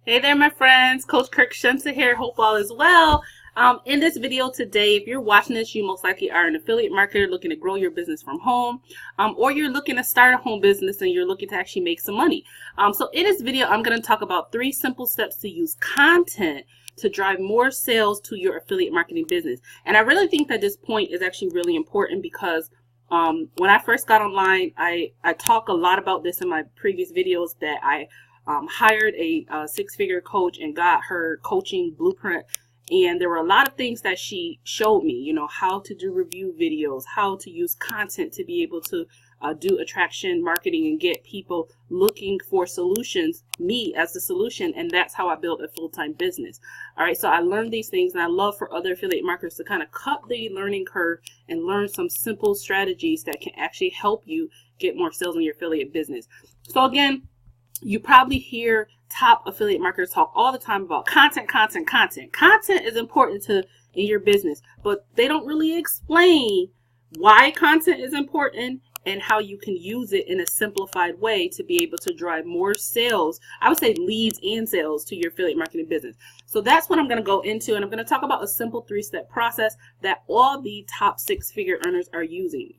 Hey there, my friends. Coach 𝐸𝐻𝐸 here. Hope all is well. In this video today, if you're watching this, you most likely are an affiliate marketer looking to grow your business from home, or you're looking to start a home business and you're looking to actually make some money. So in this video, I'm going to talk about 3 simple steps to use content to drive more sales to your affiliate marketing business. And I really think that this point is actually really important because when I first got online, I talk a lot about this in my previous videos that I hired a 6-figure coach and got her coaching blueprint, and there were a lot of things that she showed me, you know, how to do review videos, how to use content to be able to do attraction marketing and get people looking for solutions, me as the solution, and that's how I built a full-time business. All right, so I learned these things, and I love for other affiliate marketers to kind of cut the learning curve and learn some simple strategies that can actually help you get more sales in your affiliate business. So again, you probably hear top affiliate marketers talk all the time about content. Content is important in your business, but they don't really explain why content is important and how you can use it in a simplified way to be able to drive more sales. I would say leads and sales to your affiliate marketing business. So that's what I'm going to go into, and I'm going to talk about a simple 3-step process that all the top 6-figure earners are using.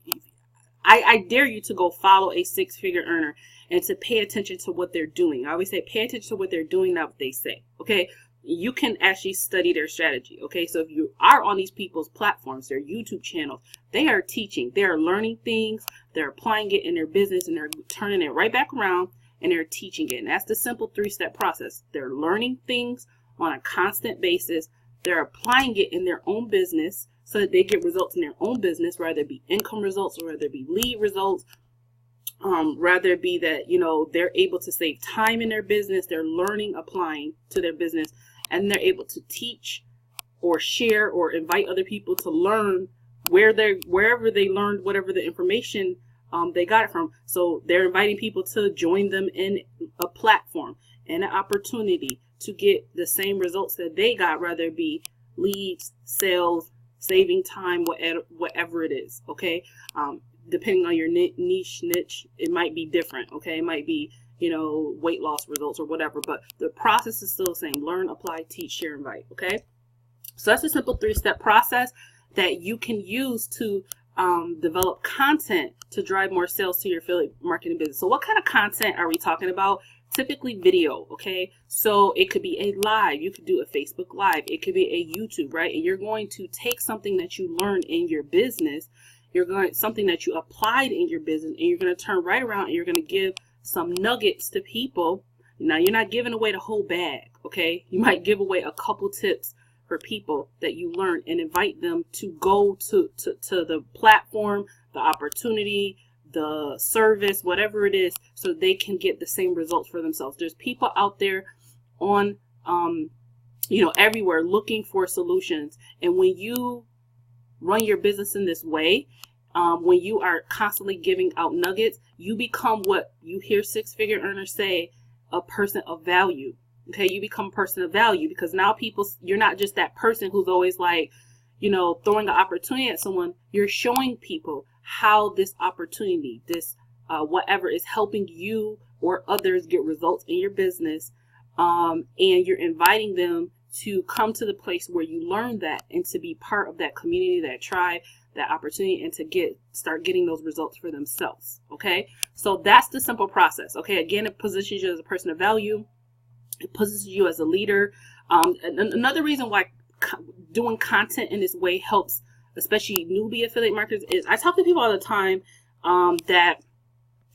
I dare you to go follow a 6-figure earner and to pay attention to what they're doing. I always say pay attention to what they're doing, not what they say. Okay, you can actually study their strategy. Okay, so if you are on these people's platforms, their YouTube channels, they are teaching, they are learning things, they're applying it in their business, and they're turning it right back around and they're teaching it. And that's the simple 3-step process. They're learning things on a constant basis, they're applying it in their own business so that they get results in their own business, whether it be income results or whether it be lead results, rather it be that, you know, they're able to save time in their business, they're learning, applying to their business, and they're able to teach or share or invite other people to learn wherever they learned whatever the information they got it from. So they're inviting people to join them in a platform and an opportunity to get the same results that they got, whether it be leads, sales, saving time, whatever it is. Okay, depending on your niche, it might be different. Okay, it might be, you know, weight loss results or whatever, but the process is still the same. Learn, apply, teach, share, invite. Okay, so that's a simple 3-step process that you can use to develop content to drive more sales to your affiliate marketing business. So what kind of content are we talking about? Typically video. Okay, so it could be a live, you could do a Facebook live, it could be a YouTube, right? And you're going to take something that you learned in your business, something that you applied in your business, and you're going to turn right around and you're going to give some nuggets to people. Now, you're not giving away the whole bag. Okay, you might give away a couple tips for people that you learn and invite them to go to the platform, the opportunity, the service, whatever it is, so they can get the same results for themselves. There's people out there on you know, everywhere looking for solutions, and when you run your business in this way, when you are constantly giving out nuggets, you become what you hear 6-figure earners say, a person of value. Okay, you become a person of value because now you're not just that person who's always like, you know, throwing an opportunity at someone. You're showing people how this opportunity, this whatever, is helping you or others get results in your business, and you're inviting them to come to the place where you learn that and to be part of that community, that tribe, that opportunity, and to start getting those results for themselves. Okay, so that's the simple process. Okay, again, it positions you as a person of value. It positions you as a leader. Another reason why doing content in this way helps, especially newbie affiliate marketers, is I talk to people all the time that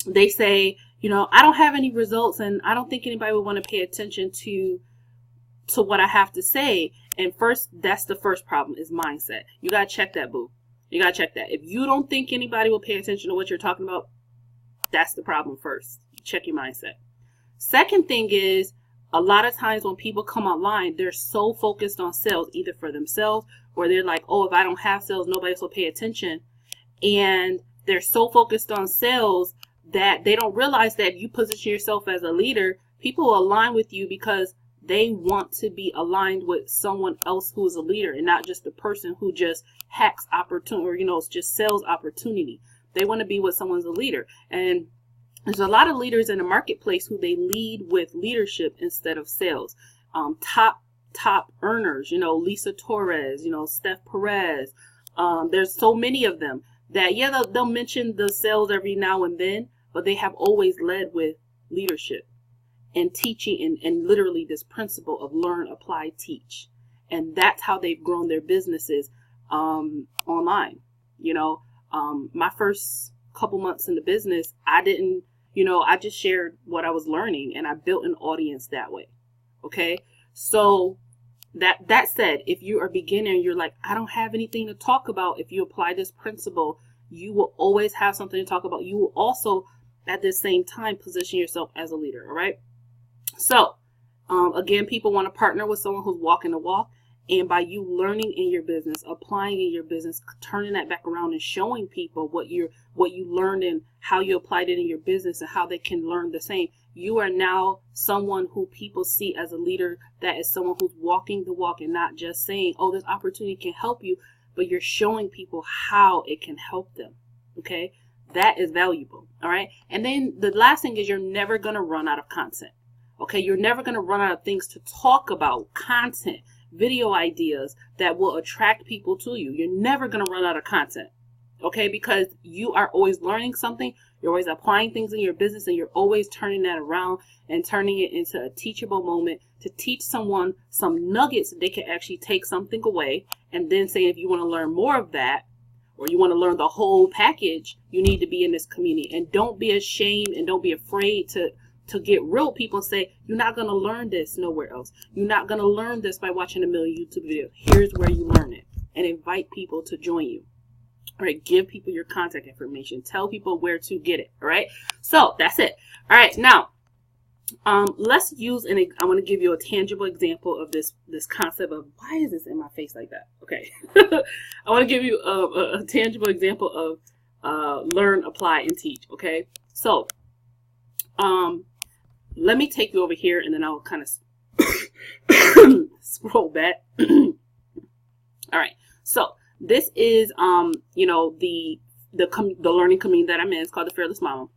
they say, you know, I don't have any results and I don't think anybody would want to pay attention to what I have to say. And first, that's the first problem, is mindset. You got to check that, boo. You got to check that. If you don't think anybody will pay attention to what you're talking about, that's the problem first. Check your mindset. Second thing is, a lot of times when people come online, they're so focused on sales, either for themselves or they're like, oh, if I don't have sales, nobody else will pay attention. And they're so focused on sales that they don't realize that if you position yourself as a leader, people will align with you because they want to be aligned with someone else who is a leader and not just a person who just hacks opportunity or, you know, it's just sales opportunity. They want to be with someone's a leader. And There's a lot of leaders in the marketplace who they lead with leadership instead of sales. Top earners, you know, Lisa Torres, you know, Steph Perez. There's so many of them that, yeah, they'll mention the sales every now and then, but they have always led with leadership and teaching and literally this principle of learn, apply, teach. And that's how they've grown their businesses online. You know, my first couple months in the business, I didn't, you know, I just shared what I was learning and I built an audience that way. Okay. So that said, if you are a beginner and you're like, I don't have anything to talk about, if you apply this principle, you will always have something to talk about. You will also at the same time position yourself as a leader. All right. So again, people want to partner with someone who's walking the walk. And by you learning in your business, applying in your business, turning that back around and showing people what you learned and how you applied it in your business and how they can learn the same, you are now someone who people see as a leader, that is someone who's walking the walk and not just saying, oh, this opportunity can help you, but you're showing people how it can help them. Okay, that is valuable. All right. And then the last thing is you're never going to run out of content. Okay, you're never going to run out of things to talk about, content, video ideas that will attract people to you. You're never going to run out of content. Okay, because you are always learning something. You're always applying things in your business, and you're always turning that around and turning it into a teachable moment to teach someone some nuggets that they can actually take something away. And then say, if you want to learn more of that, or you want to learn the whole package, you need to be in this community. And don't be ashamed and don't be afraid to get real people and say, you're not going to learn this nowhere else. You're not going to learn this by watching a million YouTube videos. Here's where you learn it. And invite people to join you. All right, give people your contact information. Tell people where to get it. All right, so that's it. All right, now let's use I want to give you a tangible example of this concept of, why is this in my face like that? Okay, I want to give you a tangible example of learn, apply, and teach. Okay, so let me take you over here, and then I'll kind of scroll back. All right, so this is you know, the learning community that I'm in. It's called the Fearless Momma,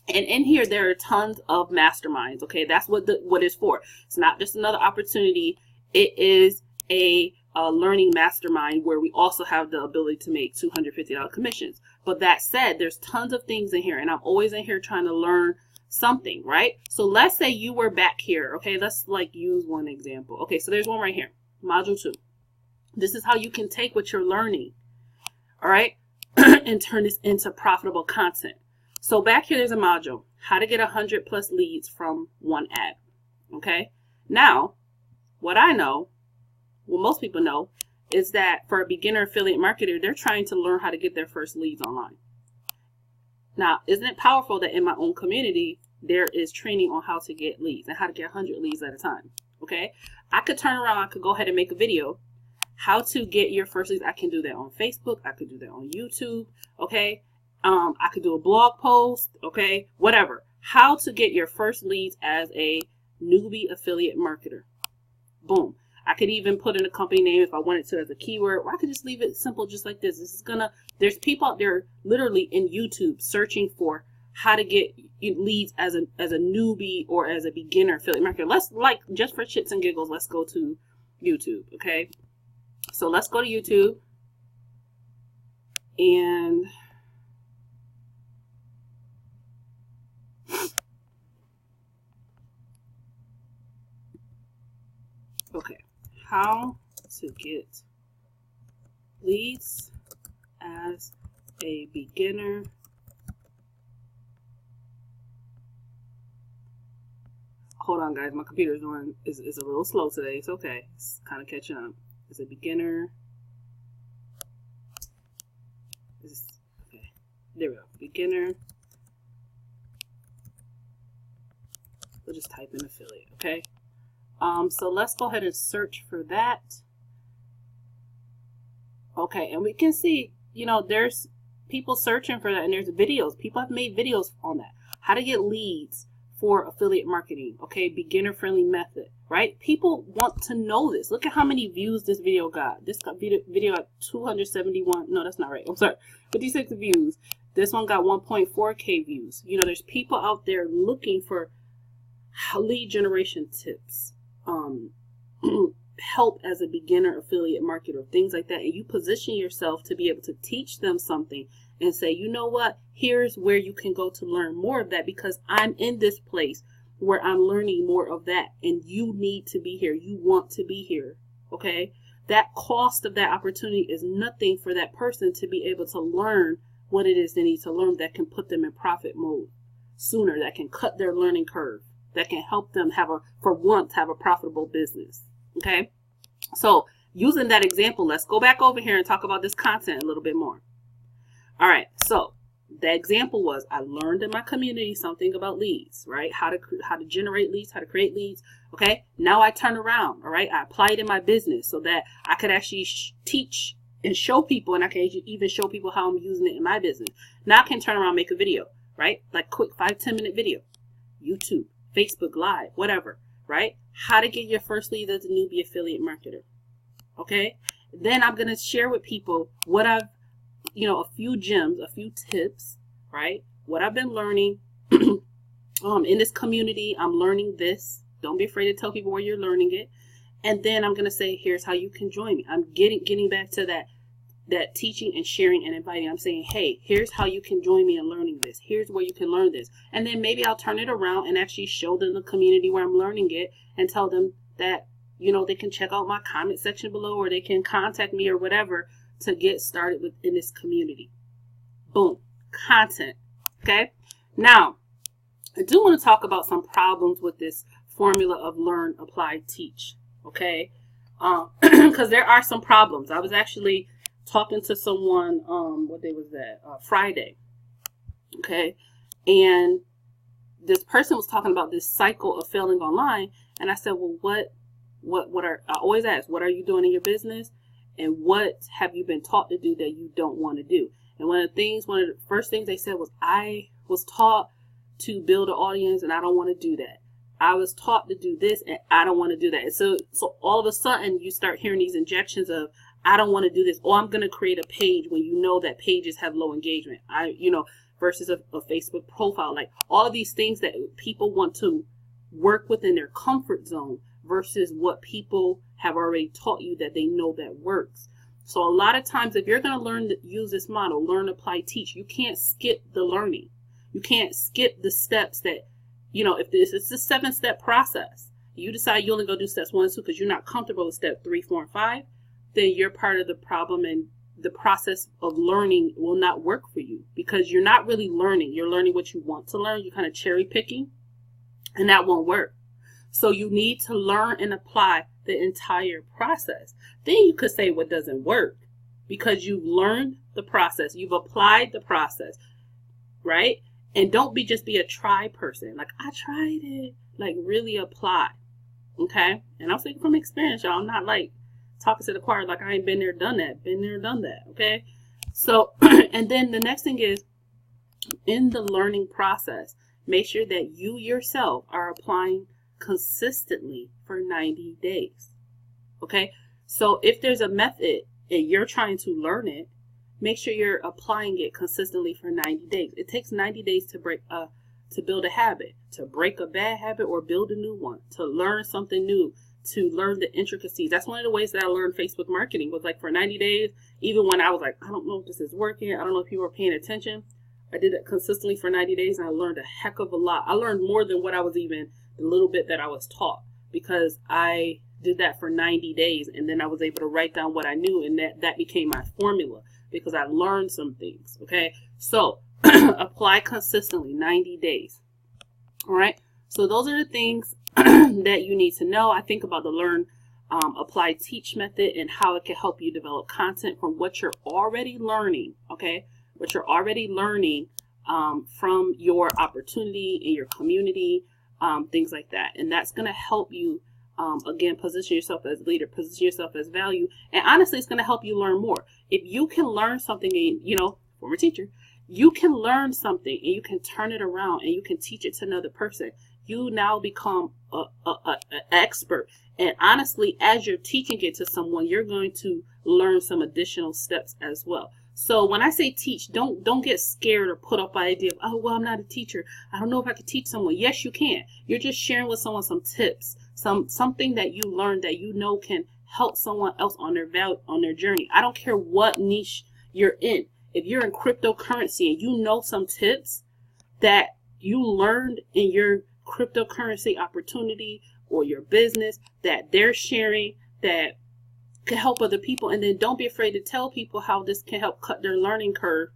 and in here there are tons of masterminds. Okay, that's what it's for. It's not just another opportunity. It is a learning mastermind where we also have the ability to make $250 commissions. But that said, there's tons of things in here, and I'm always in here trying to learn something, right? So let's say you were back here. Okay, let's like use one example. Okay, so there's one right here, module 2. This is how you can take what you're learning, all right, and turn this into profitable content. So back here, there's a module, how to get 100+ leads from one ad. Okay, now what I know, what most people know, is that for a beginner affiliate marketer, they're trying to learn how to get their first leads online. Now, isn't it powerful that in my own community, there is training on how to get leads and how to get 100 leads at a time? Okay, I could turn around, I could go ahead and make a video, how to get your first leads. I can do that on Facebook. I could do that on YouTube. Okay, I could do a blog post. Okay, whatever. How to get your first leads as a newbie affiliate marketer. Boom. I could even put in a company name if I wanted to as a keyword, or I could just leave it simple just like this. There's people out there literally in YouTube searching for how to get leads as a newbie or as a beginner affiliate marketer. Let's, like, just for shits and giggles, let's go to YouTube, okay? So let's go to YouTube, and okay, how to get leads as a beginner hold on guys, my computer is a little slow today. It's okay, it's kind of catching up. As a beginner, okay, there we go, beginner. We'll just type in affiliate. Okay, so let's go ahead and search for that. Okay, and we can see, you know, there's people searching for that, and there's videos. People have made videos on that. How to get leads for affiliate marketing. Okay, beginner friendly method, right? People want to know this. Look at how many views this video got. This got video at 271. No, that's not right. I'm sorry. 56 views. This one got 1.4K views. You know, there's people out there looking for lead generation tips, help as a beginner affiliate marketer, things like that. And you position yourself to be able to teach them something and say, you know what, here's where you can go to learn more of that, because I'm in this place where I'm learning more of that, and you need to be here. You want to be here. Okay. That cost of that opportunity is nothing for that person to be able to learn what it is they need to learn that can put them in profit mode sooner, that can cut their learning curve, that can help them for once have a profitable business. Okay. So using that example, let's go back over here and talk about this content a little bit more. All right. So the example was, I learned in my community something about leads, right? How to generate leads, how to create leads. Okay. Now I turn around. All right. I apply it in my business so that I could actually teach and show people, and I can even show people how I'm using it in my business. Now I can turn around and make a video, right? Like quick 5-10 minute video, YouTube, Facebook Live, whatever, right? How to get your first lead as a newbie affiliate marketer. Okay. Then I'm going to share with people what I've, a few gems, a few tips, right? What I've been learning in this community. I'm learning this. Don't be afraid to tell people where you're learning it. And then I'm going to say, here's how you can join me. I'm getting back to that teaching and sharing and inviting. I'm saying, hey, here's how you can join me in learning this. Here's where you can learn this. And then maybe I'll turn it around and actually show them the community where I'm learning it and tell them that, they can check out my comment section below, or they can contact me or whatever to get started within this community. Boom. Content. Okay. Now, I do want to talk about some problems with this formula of learn, apply, teach. Okay. Because there are some problems. I was actually talking to someone, what day was that? Friday. Okay. And this person was talking about this cycle of failing online. And I said, well, I always ask, what are you doing in your business? And what have you been taught to do that you don't want to do? And one of the first things they said was, I was taught to build an audience and I don't want to do that. I was taught to do this and I don't want to do that. And so all of a sudden you start hearing these injections of, I don't want to do this, or I'm going to create a page, when you know that pages have low engagement. Versus a Facebook profile, like all of these things that people want to work within their comfort zone versus what people have already taught you that they know that works. So a lot of times, if you're going to learn to use this model, learn, apply, teach, you can't skip the learning. You can't skip the steps that, if it's a 7-step process, you decide you only go do steps 1 and 2 because you're not comfortable with step 3, 4, and 5, then you're part of the problem, and the process of learning will not work for you because you're not really learning. You're learning what you want to learn. You're kind of cherry picking, and that won't work. So you need to learn and apply the entire process. Then you could say what doesn't work, because you've learned the process. You've applied the process, right? And don't just be a try person. Like, I tried it. Like, really apply. Okay? And I'm speaking from experience, y'all. I'm not like talking to the choir like I ain't been there, done that. Been there, done that. Okay? So, and then the next thing is, in the learning process, make sure that you yourself are applying consistently for 90 days. Okay? So if there's a method and you're trying to learn it, make sure you're applying it consistently for 90 days. It takes 90 days to build a habit, to break a bad habit or build a new one, to learn something new, to learn the intricacies. That's one of the ways that I learned Facebook marketing, was like for 90 days, even when I was like, I don't know if this is working, I don't know if people are paying attention. I did it consistently for 90 days and I learned a heck of a lot. I learned more than what I was even, the little bit that I was taught, because I did that for 90 days and then I was able to write down what I knew, and that became my formula because I learned some things. Okay, so apply consistently, 90 days. All right, so those are the things that you need to know. I think about the learn, apply, teach method and how it can help you develop content from what you're already learning. Okay, what you're already learning from your opportunity in your community, things like that. And that's going to help you, again, position yourself as leader, position yourself as value. And honestly, it's going to help you learn more. If you can learn something, and, former teacher, you can learn something and you can turn it around and you can teach it to another person. You now become an expert. And honestly, as you're teaching it to someone, you're going to learn some additional steps as well. So when I say teach, don't get scared or put off by the idea of, oh, well, I'm not a teacher. I don't know if I could teach someone. Yes, you can. You're just sharing with someone some tips, something that you learned that you know can help someone else on their journey. I don't care what niche you're in. If you're in cryptocurrency and you know some tips that you learned in your cryptocurrency opportunity or your business that they're sharing that can help other people, and then don't be afraid to tell people how this can help cut their learning curve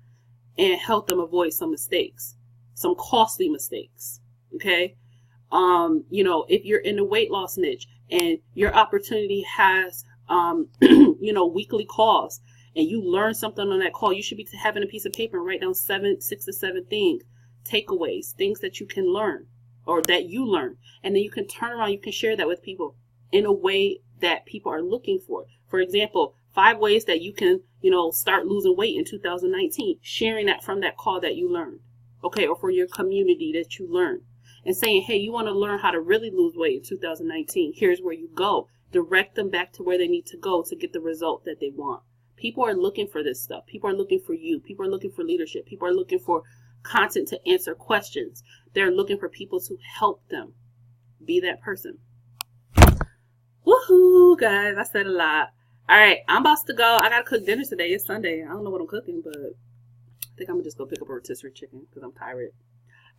and help them avoid some mistakes, some costly mistakes. Okay. You know, if you're in the weight loss niche and your opportunity has, you know, weekly calls and you learn something on that call, you should be having a piece of paper and write down 6 to 7 things, takeaways, things that you can learn or that you learn. And then you can turn around, you can share that with people in a way that people are looking for. For example, 5 ways that you can, you know, start losing weight in 2019, sharing that from that call that you learned. Okay. Or for your community that you learned. And saying, hey, you want to learn how to really lose weight in 2019. Here's where you go. Direct them back to where they need to go to get the result that they want. People are looking for this stuff. People are looking for you. People are looking for leadership. People are looking for content to answer questions. They're looking for people to help them be that person. Woohoo, guys. I said a lot. All right. I'm about to go. I got to cook dinner today. It's Sunday. I don't know what I'm cooking, but I think I'm going to just go pick up a rotisserie chicken because I'm tired.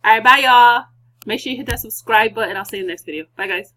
All right. Bye, y'all. Make sure you hit that subscribe button. I'll see you in the next video. Bye, guys.